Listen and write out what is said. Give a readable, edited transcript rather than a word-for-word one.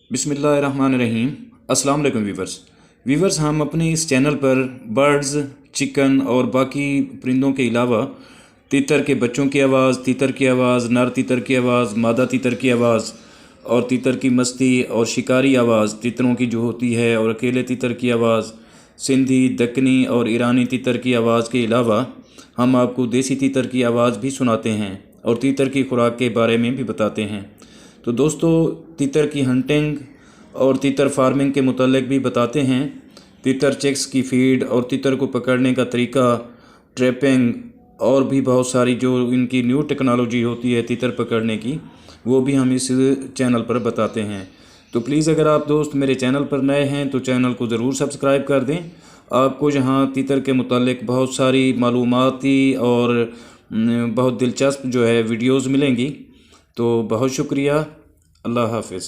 बिस्मिल्लाहिर्रहमानिर्रहीम। अस्सलाम वालेकुम वीवर्स, हम अपने इस चैनल पर बर्ड्स, चिकन और बाकी परिंदों के अलावा तीतर के बच्चों की आवाज़, तीतर की आवाज़, नर तीतर की आवाज़, मादा तीतर की आवाज़ और तीतर की मस्ती और शिकारी आवाज़ तीतरों की जो होती है और अकेले तीतर की आवाज़, सिंधी, दक्कनी और ईरानी तीतर की आवाज़ के अलावा हम आपको देसी तीतर की आवाज़ भी सुनाते हैं और तीतर की खुराक के बारे में भी बताते हैं। तो दोस्तों, तीतर की हंटिंग और तीतर फार्मिंग के मुतालिक भी बताते हैं। तीतर चिक्स की फीड और तीतर को पकड़ने का तरीका, ट्रैपिंग और भी बहुत सारी जो इनकी न्यू टेक्नोलॉजी होती है तीतर पकड़ने की, वो भी हम इस चैनल पर बताते हैं। तो प्लीज़ अगर आप दोस्त मेरे चैनल पर नए हैं तो चैनल को ज़रूर सब्सक्राइब कर दें। आपको यहाँ तीतर के मुतालिक बहुत सारी मालूमाती और बहुत दिलचस्प जो है वीडियोज़ मिलेंगी। तो बहुत शुक्रिया। अल्लाह हाफ़िज़।